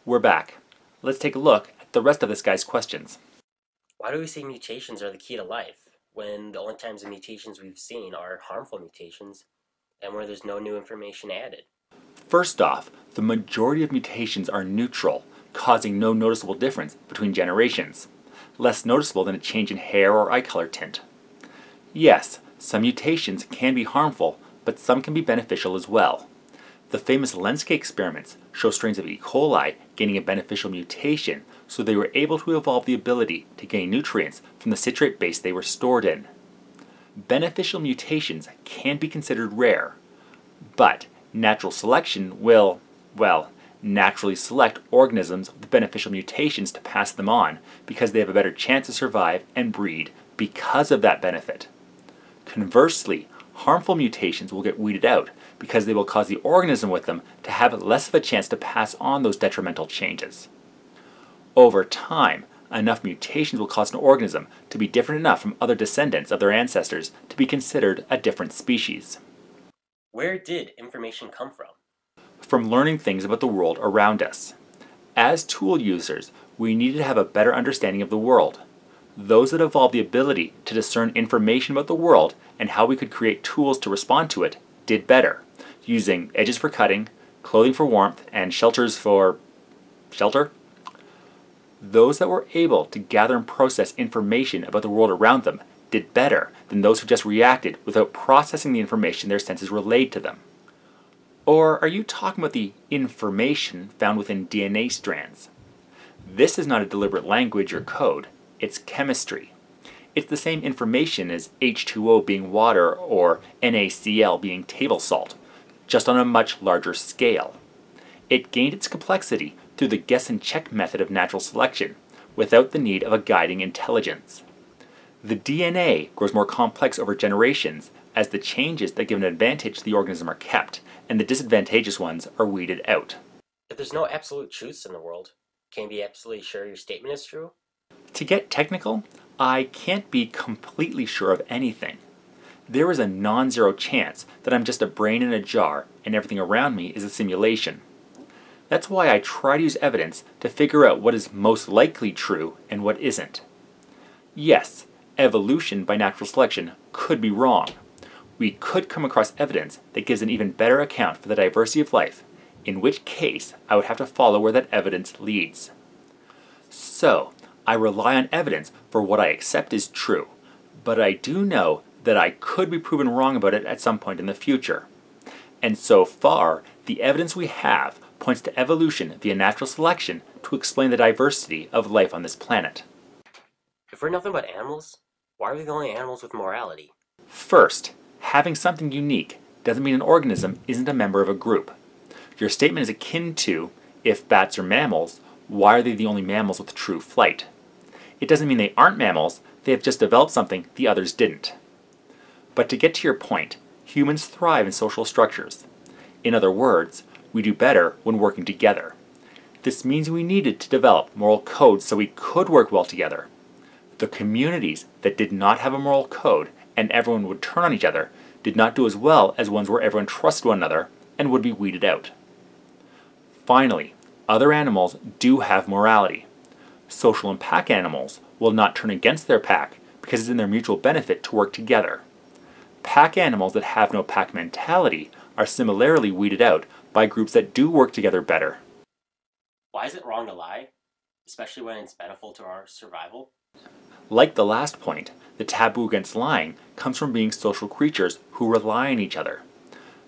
We're back. Let's take a look at the rest of this guy's questions. Why do we say mutations are the key to life, when the only times of mutations we've seen are harmful mutations, and where there's no new information added? First off, the majority of mutations are neutral, causing no noticeable difference between generations, less noticeable than a change in hair or eye color tint. Yes, some mutations can be harmful, but some can be beneficial as well. The famous Lenske experiments show strains of E. coli gaining a beneficial mutation, so they were able to evolve the ability to gain nutrients from the citrate base they were stored in. Beneficial mutations can be considered rare, but natural selection will, well, naturally select organisms with beneficial mutations to pass them on because they have a better chance to survive and breed because of that benefit. Conversely, harmful mutations will get weeded out because they will cause the organism with them to have less of a chance to pass on those detrimental changes. Over time, enough mutations will cause an organism to be different enough from other descendants of their ancestors to be considered a different species. Where did information come from? From learning things about the world around us. As tool users, we needed to have a better understanding of the world. Those that evolved the ability to discern information about the world and how we could create tools to respond to it did better, using edges for cutting, clothing for warmth, and shelters for shelter. Those that were able to gather and process information about the world around them did better than those who just reacted without processing the information their senses relayed to them. Or are you talking about the information found within DNA strands? This is not a deliberate language or code, it's chemistry. It's the same information as H2O being water or NaCl being table salt, just on a much larger scale. It gained its complexity through the guess and check method of natural selection, without the need of a guiding intelligence. The DNA grows more complex over generations as the changes that give an advantage to the organism are kept, and the disadvantageous ones are weeded out. If there's no absolute truths in the world, can you be absolutely sure your statement is true? To get technical, I can't be completely sure of anything. There is a non-zero chance that I'm just a brain in a jar and everything around me is a simulation. That's why I try to use evidence to figure out what is most likely true and what isn't. Yes, evolution by natural selection could be wrong. We could come across evidence that gives an even better account for the diversity of life, in which case I would have to follow where that evidence leads. So, I rely on evidence for what I accept is true, but I do know that I could be proven wrong about it at some point in the future. And so far, the evidence we have points to evolution via natural selection to explain the diversity of life on this planet. If we're nothing but animals, why are we the only animals with morality? First, having something unique doesn't mean an organism isn't a member of a group. Your statement is akin to, if bats are mammals, why are they the only mammals with true flight? It doesn't mean they aren't mammals, they have just developed something the others didn't. But to get to your point, humans thrive in social structures. In other words, we do better when working together. This means we needed to develop moral codes so we could work well together. The communities that did not have a moral code and everyone would turn on each other did not do as well as ones where everyone trusted one another and would be weeded out. Finally, other animals do have morality. Social and pack animals will not turn against their pack because it's in their mutual benefit to work together. Pack animals that have no pack mentality are similarly weeded out by groups that do work together better. Why is it wrong to lie, especially when it's beneficial to our survival? Like the last point, the taboo against lying comes from being social creatures who rely on each other.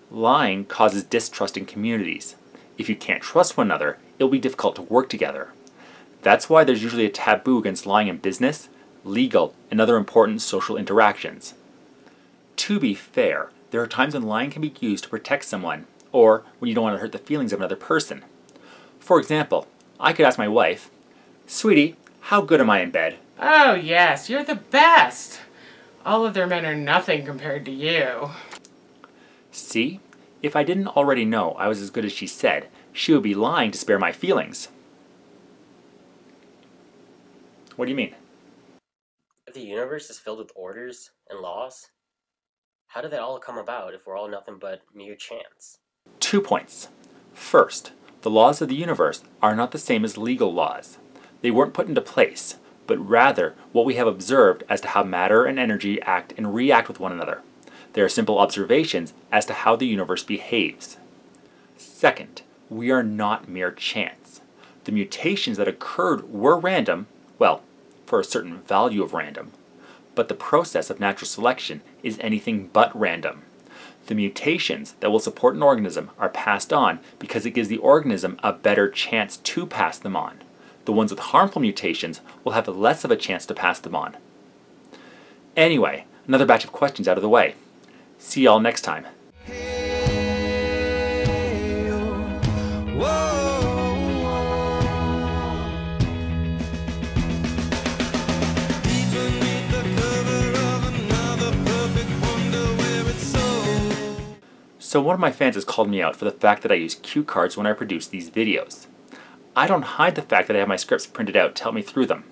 Lying causes distrust in communities. If you can't trust one another, it'll be difficult to work together. That's why there's usually a taboo against lying in business, legal, and other important social interactions. To be fair, there are times when lying can be used to protect someone, or when you don't want to hurt the feelings of another person. For example, I could ask my wife, "Sweetie, how good am I in bed?" Oh yes, you're the best. All other men are nothing compared to you. See? If I didn't already know I was as good as she said, she would be lying to spare my feelings. What do you mean? If the universe is filled with orders and laws, how did that all come about if we're all nothing but mere chance? 2 points. First, The laws of the universe are not the same as legal laws. They weren't put into place, but rather what we have observed as to how matter and energy act and react with one another. They are simple observations as to how the universe behaves. Second, we are not mere chance. The mutations that occurred were random, well, for a certain value of random, but the process of natural selection is anything but random. The mutations that will support an organism are passed on because it gives the organism a better chance to pass them on. The ones with harmful mutations will have less of a chance to pass them on. Anyway, another batch of questions out of the way. See y'all next time. So one of my fans has called me out for the fact that I use cue cards when I produce these videos. I don't hide the fact that I have my scripts printed out to help me through them.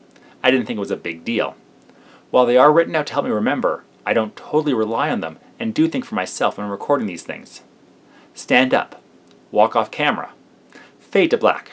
I didn't think it was a big deal. While they are written out to help me remember, I don't totally rely on them and do think for myself when I'm recording these things. Stand up. Walk off camera. Fade to black.